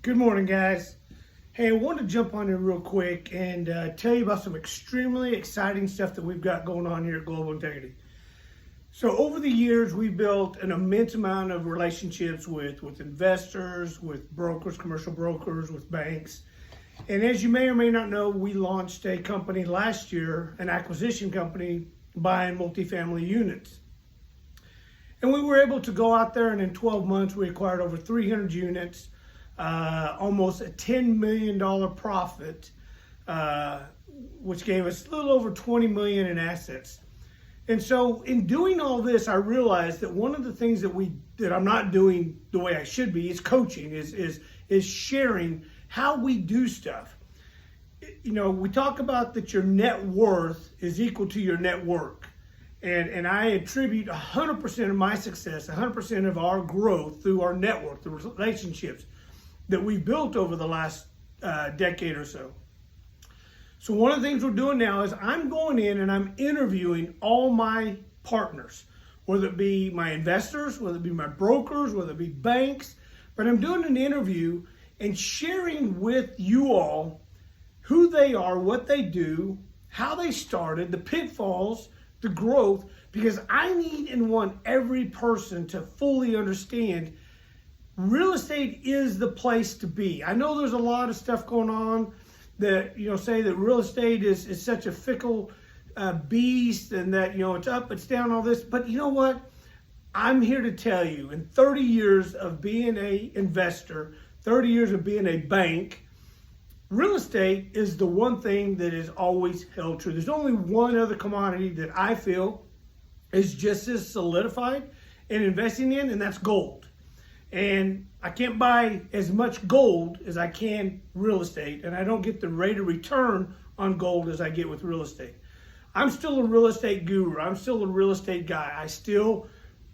Good morning, guys. Hey, I wanted to jump on here real quick and tell you about some extremely exciting stuff that we've got going on here at Global Integrity. So over the years, we've built an immense amount of relationships with investors, with brokers, commercial brokers, with banks. And as you may or may not know, we launched a company last year, an acquisition company buying multifamily units. And we were able to go out there, and in 12 months, we acquired over 300 units, almost a $10 million profit, which gave us a little over $20 million in assets. And so in doing all this, I realized that one of the things that I'm not doing the way I should be is coaching, is sharing how we do stuff. You know, we talk about that your net worth is equal to your net work. And I attribute 100% of my success, 100% of our growth through our network, the relationships that we've built over the last decade or so. So one of the things we're doing now is I'm going in and I'm interviewing all my partners, whether it be my investors, whether it be my brokers, whether it be banks, but I'm doing an interview and sharing with you all who they are, what they do, how they started, the pitfalls, the growth, because I need and want every person to fully understand real estate is the place to be. I know there's a lot of stuff going on that, say that real estate is such a fickle beast and that, it's up, it's down, all this. But you know what? I'm here to tell you, in 30 years of being an investor, 30 years of being a bank, real estate is the one thing that is always held true. There's only one other commodity that I feel is just as solidified in investing in, and that's gold. And I can't buy as much gold as I can real estate, and I don't get the rate of return on gold as I get with real estate. I'm still a real estate guru. I'm still a real estate guy. I still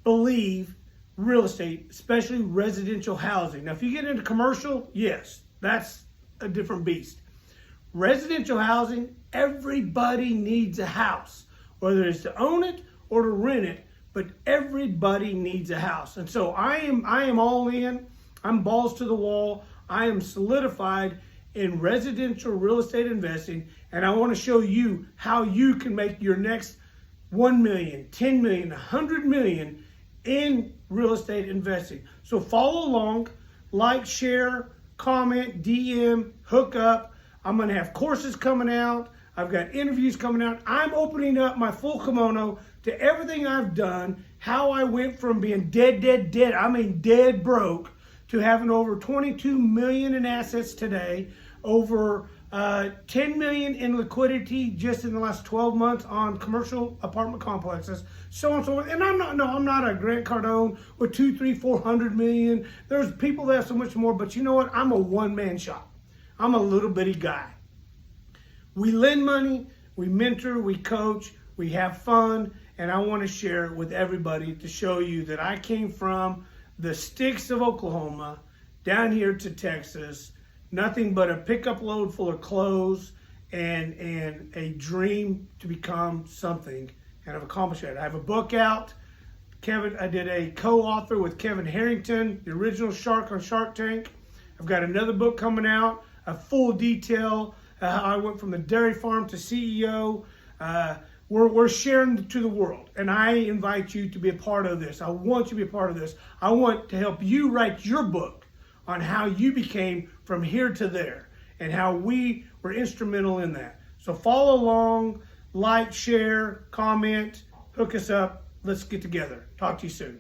believe real estate, especially residential housing. Now, if you get into commercial, yes, that's a different beast. Residential housing, everybody needs a house, whether it's to own it or to rent it, but everybody needs a house. And so I am all in. I'm balls to the wall. I am solidified in residential real estate investing, and I want to show you how you can make your next 1 million, 10 million, 100 million in real estate investing. So follow along, like, share, comment, DM, hook up. I'm going to have courses coming out. I've got interviews coming out. I'm opening up my full kimono to everything I've done, how I went from being dead broke, to having over 22 million in assets today, over 10 million in liquidity just in the last 12 months on commercial apartment complexes, so on and so forth. And I'm not a Grant Cardone with 200, 300, 400 million. There's people that have so much more, but you know what? I'm a one-man shop. I'm a little bitty guy. We lend money, we mentor, we coach, we have fun, and I want to share it with everybody to show you that I came from the sticks of Oklahoma down here to Texas, nothing but a pickup load full of clothes and a dream to become something, and I've accomplished that. I have a book out. I did a co-author with Kevin Harrington, the original shark on Shark Tank. I've got another book coming out, a full detail, how I went from the dairy farm to CEO. We're sharing to the world, and I invite you to be a part of this. I want you to be a part of this. I want to help you write your book on how you became from here to there and how we were instrumental in that. So follow along, like, share, comment, hook us up. Let's get together. Talk to you soon.